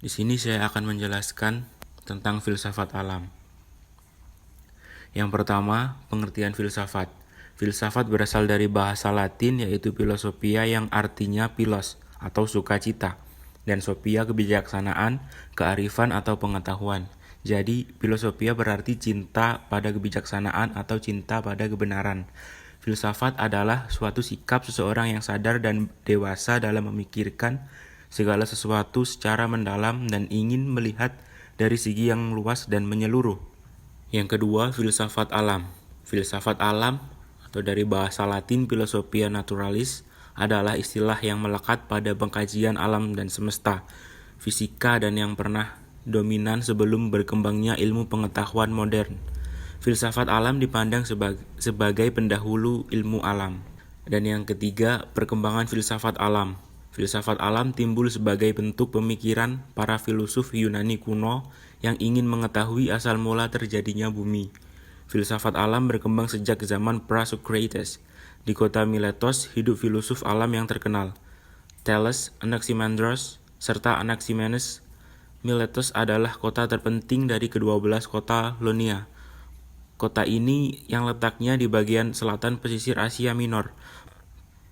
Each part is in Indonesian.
Di sini saya akan menjelaskan tentang filsafat alam. Yang pertama, pengertian filsafat. Filsafat berasal dari bahasa Latin yaitu philosophia yang artinya philos atau sukacita dan sophia kebijaksanaan, kearifan atau pengetahuan. Jadi, philosophia berarti cinta pada kebijaksanaan atau cinta pada kebenaran. Filsafat adalah suatu sikap seseorang yang sadar dan dewasa dalam memikirkan segala sesuatu secara mendalam dan ingin melihat dari segi yang luas dan menyeluruh. Yang kedua, filsafat alam. Filsafat alam atau dari bahasa Latin philosophia naturalis adalah istilah yang melekat pada pengkajian alam dan semesta, fisika dan yang pernah dominan sebelum berkembangnya ilmu pengetahuan modern. Filsafat alam dipandang sebagai pendahulu ilmu alam. Dan yang ketiga, perkembangan filsafat alam. Filsafat alam timbul sebagai bentuk pemikiran para filosof Yunani kuno yang ingin mengetahui asal mula terjadinya bumi. Filsafat alam berkembang sejak zaman pra-Socrates. Di kota Miletos hidup filosof alam yang terkenal, Thales, Anaximandros, serta Anaximenes. Miletos adalah kota terpenting dari ke-12 kota Ionia. Kota ini yang letaknya di bagian selatan pesisir Asia Minor.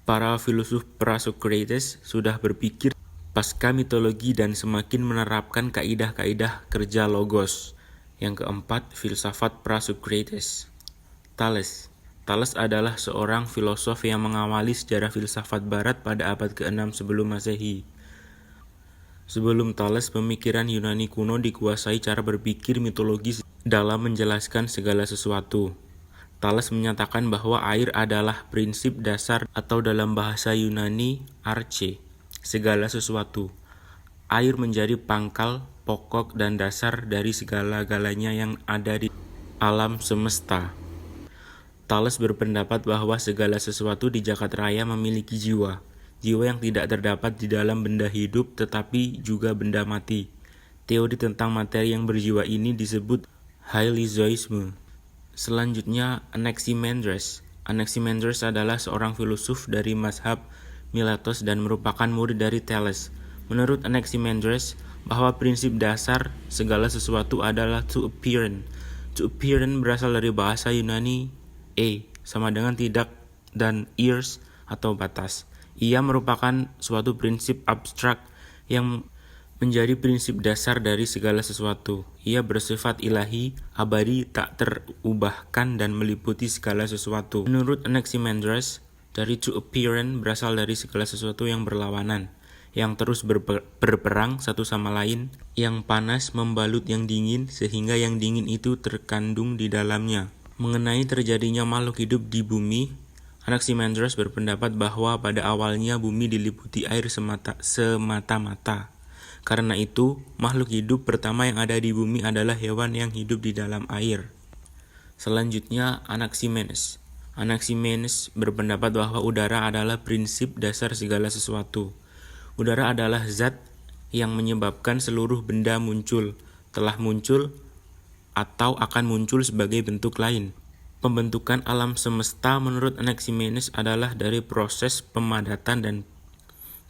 Para filosof pra-Socrates sudah berpikir pasca mitologi dan semakin menerapkan kaidah-kaidah kerja logos. Yang keempat, filsafat pra-Socrates. Thales. Thales adalah seorang filosof yang mengawali sejarah filsafat barat pada abad ke-6 sebelum Masehi. Sebelum Thales, pemikiran Yunani kuno dikuasai cara berpikir mitologis dalam menjelaskan segala sesuatu. Thales menyatakan bahwa air adalah prinsip dasar atau dalam bahasa Yunani arche, segala sesuatu. Air menjadi pangkal, pokok, dan dasar dari segala-galanya yang ada di alam semesta. Thales berpendapat bahwa segala sesuatu di jagat raya memiliki jiwa yang tidak terdapat di dalam benda hidup tetapi juga benda mati. Teori tentang materi yang berjiwa ini disebut hylizoisme. Selanjutnya, Anaximandros. Anaximandros adalah seorang filosof dari mazhab Miletos dan merupakan murid dari Thales. Menurut Anaximandros, bahwa prinsip dasar segala sesuatu adalah to appearance. To appearance berasal dari bahasa Yunani sama dengan tidak dan ears atau batas. Ia merupakan suatu prinsip abstrak yang menjadi prinsip dasar dari segala sesuatu. Ia bersifat ilahi, abadi, tak terubahkan dan meliputi segala sesuatu. Menurut Anaximandros, dari to appearance berasal dari segala sesuatu yang berlawanan, yang terus berperang satu sama lain, yang panas membalut yang dingin sehingga yang dingin itu terkandung di dalamnya. Mengenai terjadinya makhluk hidup di bumi, Anaximandros berpendapat bahwa pada awalnya bumi diliputi air semata-mata. Karena itu, makhluk hidup pertama yang ada di bumi adalah hewan yang hidup di dalam air. Selanjutnya, Anaximenes. Anaximenes berpendapat bahwa udara adalah prinsip dasar segala sesuatu. Udara adalah zat yang menyebabkan seluruh benda muncul, telah muncul, atau akan muncul sebagai bentuk lain. Pembentukan alam semesta menurut Anaximenes adalah dari proses pemadatan dan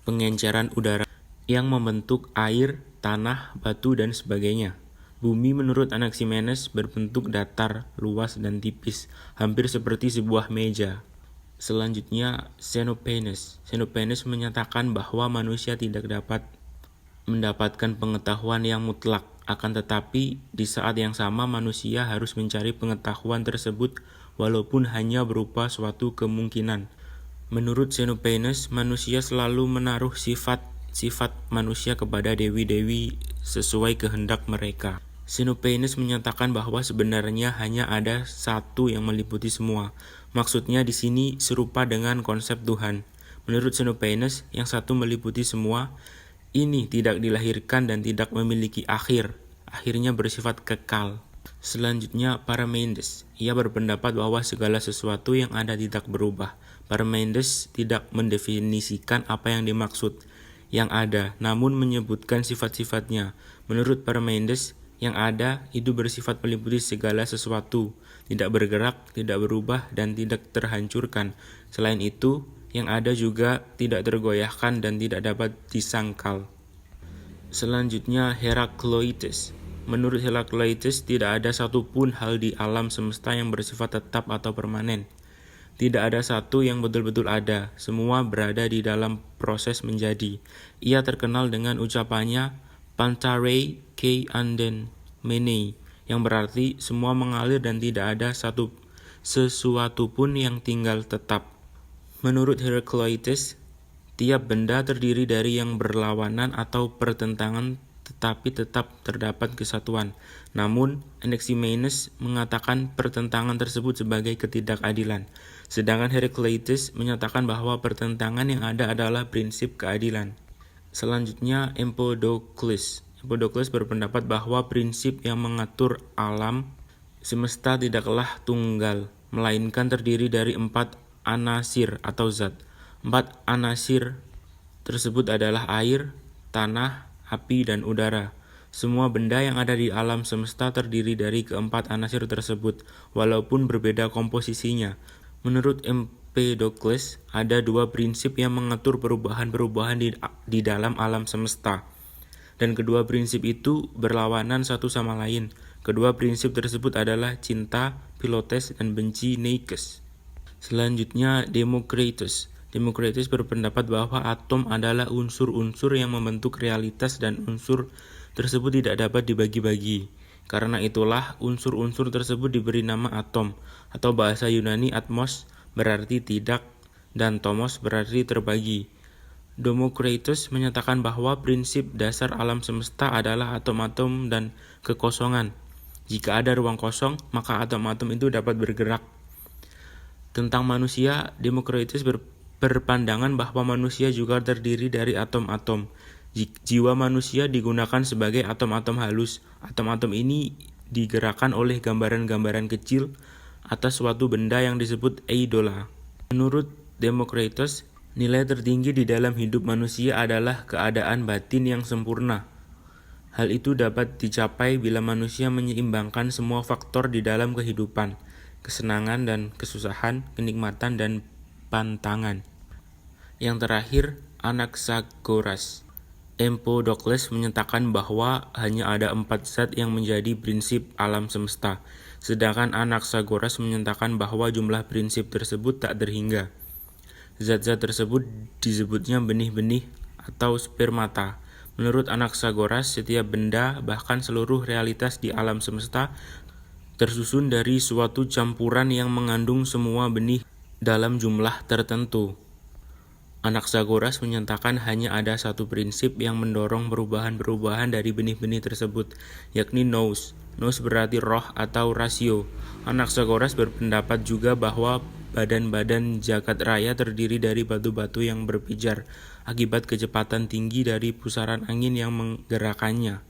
pengenceran udara yang membentuk air, tanah, batu, dan sebagainya. Bumi menurut Anaximenes berbentuk datar, luas, dan tipis, hampir seperti sebuah meja. Selanjutnya, Xenophanes. Xenophanes menyatakan bahwa manusia tidak dapat mendapatkan pengetahuan yang mutlak. Akan tetapi, di saat yang sama manusia harus mencari pengetahuan tersebut walaupun hanya berupa suatu kemungkinan. Menurut Xenophanes, manusia selalu menaruh sifat manusia kepada dewi-dewi sesuai kehendak mereka. Xenophanes menyatakan bahwa sebenarnya hanya ada satu yang meliputi semua. Maksudnya di sini serupa dengan konsep Tuhan. Menurut Xenophanes, yang satu meliputi semua, ini tidak dilahirkan dan tidak memiliki akhirnya bersifat kekal. Selanjutnya, Parmenides. Ia berpendapat bahwa segala sesuatu yang ada tidak berubah. Parmenides tidak mendefinisikan apa yang dimaksud yang ada, namun menyebutkan sifat-sifatnya. Menurut Parmenides, yang ada itu bersifat meliputi segala sesuatu, tidak bergerak, tidak berubah, dan tidak terhancurkan. Selain itu, yang ada juga tidak tergoyahkan dan tidak dapat disangkal. Selanjutnya, Heraclitus. Menurut Heraclitus, tidak ada satupun hal di alam semesta yang bersifat tetap atau permanen. Tidak ada satu yang betul-betul ada, semua berada di dalam proses menjadi. Ia terkenal dengan ucapannya Pantarei Kei Anden Mene, yang berarti semua mengalir dan tidak ada sesuatu pun yang tinggal tetap. Menurut Heraclitus, tiap benda terdiri dari yang berlawanan atau pertentangan tetapi tetap terdapat kesatuan. Namun, Anaximenes mengatakan pertentangan tersebut sebagai ketidakadilan. Sedangkan Heraclitus menyatakan bahwa pertentangan yang ada adalah prinsip keadilan. Selanjutnya, Empedocles. Empedocles berpendapat bahwa prinsip yang mengatur alam semesta tidaklah tunggal, melainkan terdiri dari 4 anasir atau zat. 4 anasir tersebut adalah air, tanah, api, dan udara. Semua benda yang ada di alam semesta terdiri dari keempat anasir tersebut, walaupun berbeda komposisinya. Menurut Empedocles, ada 2 prinsip yang mengatur perubahan-perubahan di dalam alam semesta. Dan kedua prinsip itu berlawanan satu sama lain. Kedua prinsip tersebut adalah cinta, Philotes, dan benci, Neikes. Selanjutnya, Democritus. Democritus berpendapat bahwa atom adalah unsur-unsur yang membentuk realitas dan unsur tersebut tidak dapat dibagi-bagi. Karena itulah unsur-unsur tersebut diberi nama atom, atau bahasa Yunani atmos berarti tidak dan tomos berarti terbagi. Democritus menyatakan bahwa prinsip dasar alam semesta adalah atom-atom dan kekosongan. Jika ada ruang kosong, maka atom-atom itu dapat bergerak. Tentang manusia, Democritus berpandangan bahwa manusia juga terdiri dari atom-atom. Jiwa manusia digunakan sebagai atom-atom halus. Atom-atom ini digerakkan oleh gambaran-gambaran kecil atas suatu benda yang disebut eidola. Menurut Democritus, nilai tertinggi di dalam hidup manusia adalah keadaan batin yang sempurna. Hal itu dapat dicapai bila manusia menyeimbangkan semua faktor di dalam kehidupan, kesenangan dan kesusahan, kenikmatan dan pantangan. Yang terakhir, Anaxagoras. Empedocles menyatakan bahwa hanya ada 4 zat yang menjadi prinsip alam semesta, sedangkan Anaxagoras menyatakan bahwa jumlah prinsip tersebut tak terhingga. Zat-zat tersebut disebutnya benih-benih atau spermata. Menurut Anaxagoras, setiap benda, bahkan seluruh realitas di alam semesta, tersusun dari suatu campuran yang mengandung semua benih dalam jumlah tertentu. Anaxagoras menyatakan hanya ada satu prinsip yang mendorong perubahan-perubahan dari benih-benih tersebut, yakni nous. Nous berarti roh atau rasio. Anaxagoras berpendapat juga bahwa badan-badan jagat raya terdiri dari batu-batu yang berpijar akibat kecepatan tinggi dari pusaran angin yang menggerakkannya.